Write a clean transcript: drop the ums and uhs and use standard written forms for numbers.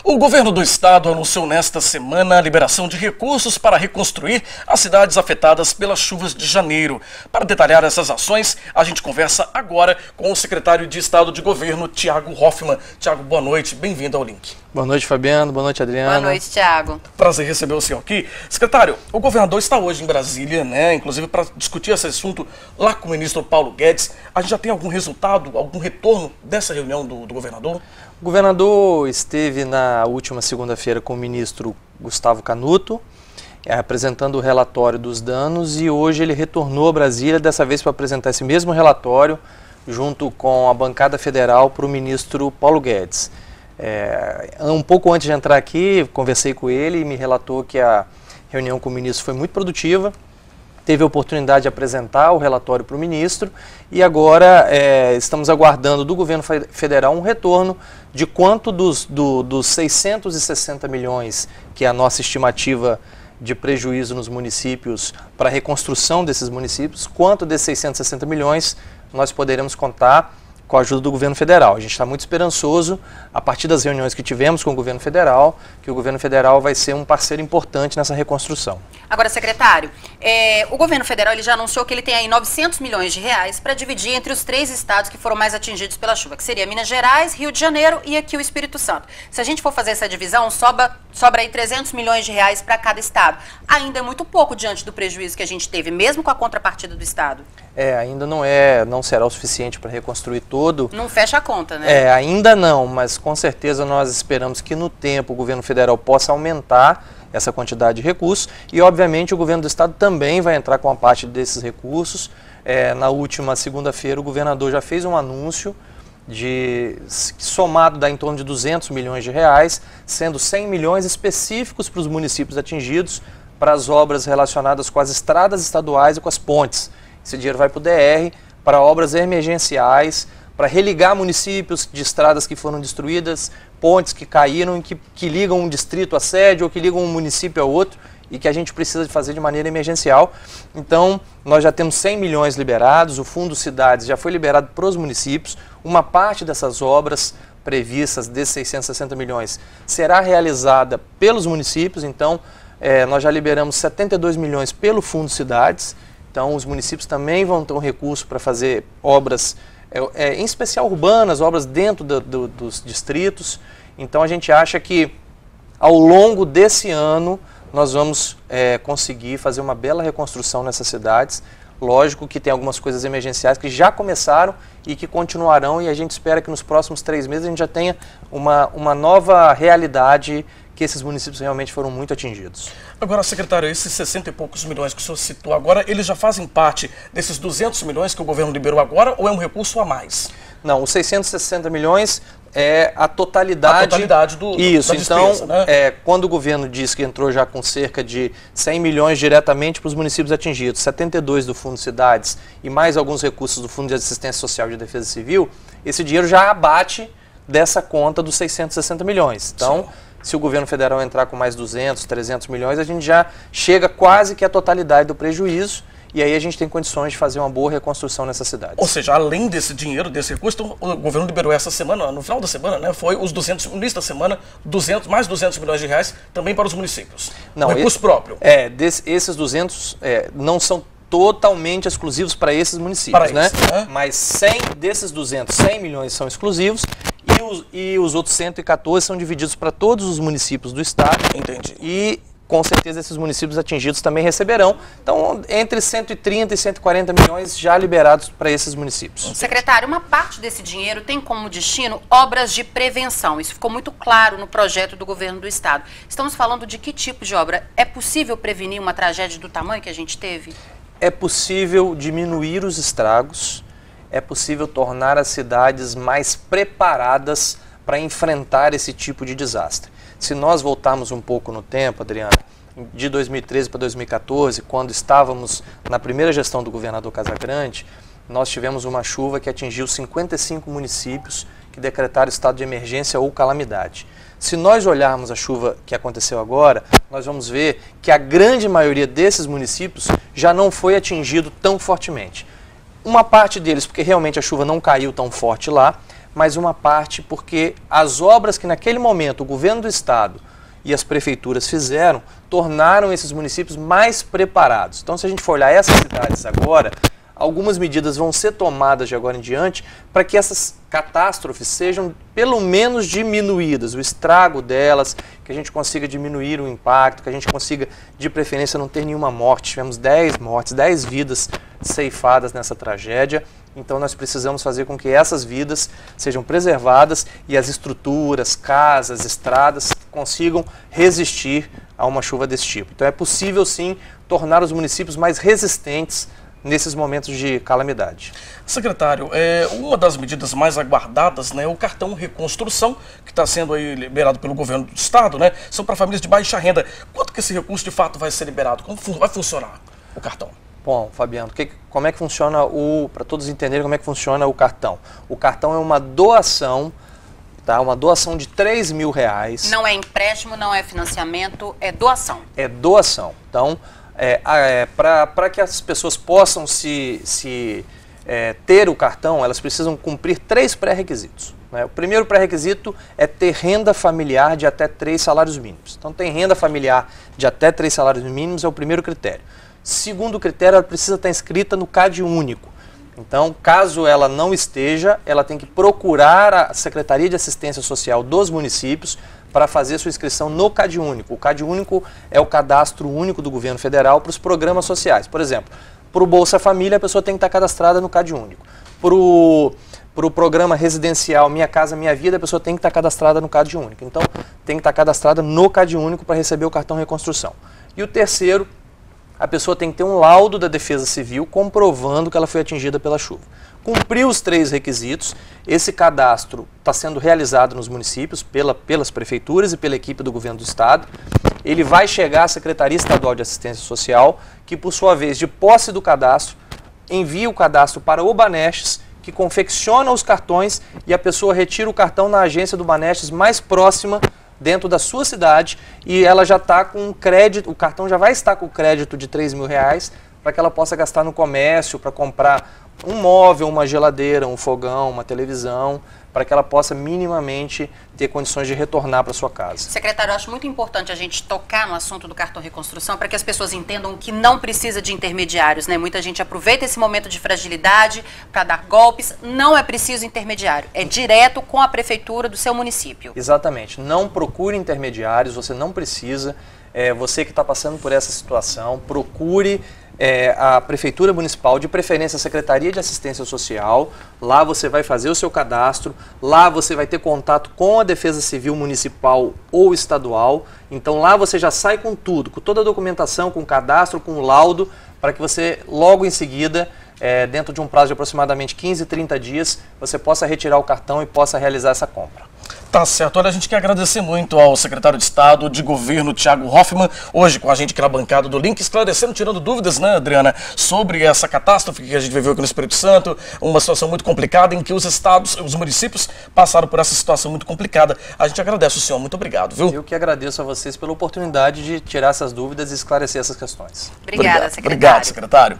O governo do estado anunciou nesta semana a liberação de recursos para reconstruir as cidades afetadas pelas chuvas de janeiro. Para detalhar essas ações, a gente conversa agora com o secretário de Estado de Governo, Thiago Hoffmann. Thiago, boa noite, bem-vindo ao Link. Boa noite, Fabiano. Boa noite, Adriana. Boa noite, Thiago. Prazer receber o senhor aqui. Secretário, o governador está hoje em Brasília, inclusive para discutir esse assunto lá com o ministro Paulo Guedes. A gente já tem algum resultado, algum retorno dessa reunião do governador? O governador esteve na última segunda-feira com o ministro Gustavo Canuto, apresentando o relatório dos danos, e hoje ele retornou a Brasília, dessa vez para apresentar esse mesmo relatório, junto com a bancada federal, para o ministro Paulo Guedes. Um pouco antes de entrar aqui, conversei com ele e me relatou que a reunião com o ministro foi muito produtiva, teve a oportunidade de apresentar o relatório para o ministro e agora estamos aguardando do governo federal um retorno de quanto dos 660 milhões, que é a nossa estimativa de prejuízo nos municípios para a reconstrução desses municípios, quanto desses 660 milhões nós poderemos contar com a ajuda do governo federal. A gente está muito esperançoso, a partir das reuniões que tivemos com o governo federal, que o governo federal vai ser um parceiro importante nessa reconstrução. Agora, secretário, o governo federal ele já anunciou que ele tem aí 900 milhões de reais para dividir entre os 3 estados que foram mais atingidos pela chuva, que seria Minas Gerais, Rio de Janeiro e aqui o Espírito Santo. Se a gente for fazer essa divisão, sobra aí 300 milhões de reais para cada estado. Ainda é muito pouco diante do prejuízo que a gente teve, mesmo com a contrapartida do estado. Ainda não será o suficiente para reconstruir todo. Não fecha a conta, né? Ainda não, mas com certeza nós esperamos que no tempo o governo federal possa aumentar essa quantidade de recursos e, obviamente, o governo do estado também vai entrar com a parte desses recursos. Na última segunda-feira o governador já fez um anúncio somado dá em torno de 200 milhões de reais, sendo 100 milhões específicos para os municípios atingidos, para as obras relacionadas com as estradas estaduais e com as pontes. Esse dinheiro vai para o DR, para obras emergenciais, para religar municípios de estradas que foram destruídas, pontes que caíram e que ligam um distrito à sede ou que ligam um município ao outro e que a gente precisa de fazer de maneira emergencial. Então, nós já temos 100 milhões liberados, o Fundo Cidades já foi liberado para os municípios, uma parte dessas obras previstas, desses 660 milhões, será realizada pelos municípios, então nós já liberamos 72 milhões pelo Fundo Cidades, então os municípios também vão ter um recurso para fazer obras, em especial urbanas, obras dentro dos distritos. Então a gente acha que ao longo desse ano nós vamos conseguir fazer uma bela reconstrução nessas cidades. Lógico que tem algumas coisas emergenciais que já começaram e que continuarão, e a gente espera que nos próximos 3 meses a gente já tenha uma nova realidade, que esses municípios realmente foram muito atingidos. Agora, secretário, esses 60 e poucos milhões que o senhor citou agora, eles já fazem parte desses 200 milhões que o governo liberou agora, ou é um recurso a mais? Não, os 660 milhões é a totalidade. A totalidade da Isso, despesa, então, quando o governo diz que entrou já com cerca de 100 milhões diretamente para os municípios atingidos, 72 do Fundo Cidades e mais alguns recursos do Fundo de Assistência Social e de Defesa Civil, esse dinheiro já abate dessa conta dos 660 milhões. Então, se o governo federal entrar com mais 200, 300 milhões, a gente já chega quase que à totalidade do prejuízo, e aí a gente tem condições de fazer uma boa reconstrução nessas cidades. Ou seja, além desse dinheiro, desse recurso, então, o governo liberou essa semana, no final da semana, foi os 200, no início da semana, mais 200 milhões de reais também para os municípios. Não, recurso próprio. Esses 200 não são totalmente exclusivos para esses municípios, né? Mas 100 desses 200, 100 milhões são exclusivos e os outros 114 são divididos para todos os municípios do estado. Entendi. E com certeza esses municípios atingidos também receberão. Então, entre 130 e 140 milhões já liberados para esses municípios. Secretário, uma parte desse dinheiro tem como destino obras de prevenção. Isso ficou muito claro no projeto do governo do estado. Estamos falando de que tipo de obra? É possível prevenir uma tragédia do tamanho que a gente teve? É possível diminuir os estragos, é possível tornar as cidades mais preparadas para enfrentar esse tipo de desastre. Se nós voltarmos um pouco no tempo, Adriana, de 2013 para 2014, quando estávamos na primeira gestão do governador Casagrande, nós tivemos uma chuva que atingiu 55 municípios que decretaram estado de emergência ou calamidade. Se nós olharmos a chuva que aconteceu agora, nós vamos ver que a grande maioria desses municípios já não foi atingido tão fortemente. Uma parte deles, porque realmente a chuva não caiu tão forte lá, mas uma parte porque as obras que naquele momento o governo do estado e as prefeituras fizeram, tornaram esses municípios mais preparados. Então, se a gente for olhar essas cidades agora, algumas medidas vão ser tomadas de agora em diante para que essas catástrofes sejam pelo menos diminuídas, o estrago delas, que a gente consiga diminuir o impacto, que a gente consiga, de preferência, não ter nenhuma morte. Tivemos 10 mortes, 10 vidas ceifadas nessa tragédia. Então nós precisamos fazer com que essas vidas sejam preservadas e as estruturas, casas, estradas consigam resistir a uma chuva desse tipo. Então é possível sim tornar os municípios mais resistentes nesses momentos de calamidade. Secretário, uma das medidas mais aguardadas, né, é o cartão reconstrução, que está sendo aí liberado pelo governo do estado, né, são para famílias de baixa renda. Quanto que esse recurso de fato vai ser liberado? Como vai funcionar o cartão? Bom, Fabiano, como é que funciona para todos entenderem como é que funciona o cartão? O cartão é uma doação, tá? Uma doação de R$3.000. Não é empréstimo, não é financiamento, é doação. É doação. Então, para que as pessoas possam ter o cartão, elas precisam cumprir 3 pré-requisitos. Né? O primeiro pré-requisito é ter renda familiar de até 3 salários mínimos. Então, tem renda familiar de até 3 salários mínimos, é o primeiro critério. Segundo critério, ela precisa estar inscrita no CAD único. Então, caso ela não esteja, ela tem que procurar a Secretaria de Assistência Social dos municípios para fazer sua inscrição no CAD único. O CAD único é o cadastro único do governo federal para os programas sociais. Por exemplo, para o Bolsa Família, a pessoa tem que estar cadastrada no CAD único. Para o programa residencial Minha Casa Minha Vida, a pessoa tem que estar cadastrada no CAD único. Então, tem que estar cadastrada no CAD único para receber o cartão Reconstrução. E o terceiro, a pessoa tem que ter um laudo da Defesa Civil comprovando que ela foi atingida pela chuva. Cumpriu os 3 requisitos, esse cadastro está sendo realizado nos municípios pelas prefeituras e pela equipe do governo do estado. Ele vai chegar à Secretaria Estadual de Assistência Social, que por sua vez, de posse do cadastro, envia o cadastro para o Banestes, que confecciona os cartões e a pessoa retira o cartão na agência do Banestes mais próxima dentro da sua cidade e ela já está com crédito, o cartão já vai estar com crédito de R$3.000 para que ela possa gastar no comércio, para comprar um móvel, uma geladeira, um fogão, uma televisão, para que ela possa minimamente ter condições de retornar para sua casa. Secretário, eu acho muito importante a gente tocar no assunto do cartão reconstrução para que as pessoas entendam que não precisa de intermediários, né? Muita gente aproveita esse momento de fragilidade para dar golpes, não é preciso intermediário, é direto com a prefeitura do seu município. Exatamente, não procure intermediários, você não precisa, você que está passando por essa situação, procure a Prefeitura Municipal, de preferência a Secretaria de Assistência Social. Lá você vai fazer o seu cadastro, lá você vai ter contato com a Defesa Civil Municipal ou estadual. Então lá você já sai com tudo, com toda a documentação, com o cadastro, com o laudo, para que você logo em seguida, dentro de um prazo de aproximadamente 15, 30 dias, você possa retirar o cartão e possa realizar essa compra. Tá certo. Olha, a gente quer agradecer muito ao secretário de Estado de Governo, Thiago Hoffmann, hoje com a gente aqui na bancada do Link, esclarecendo, tirando dúvidas, né, Adriana, sobre essa catástrofe que a gente viveu aqui no Espírito Santo, uma situação muito complicada em que os estados, os municípios passaram por essa situação muito complicada. A gente agradece o senhor, muito obrigado, viu? Eu que agradeço a vocês pela oportunidade de tirar essas dúvidas e esclarecer essas questões. Obrigada, secretário. Obrigado, secretário.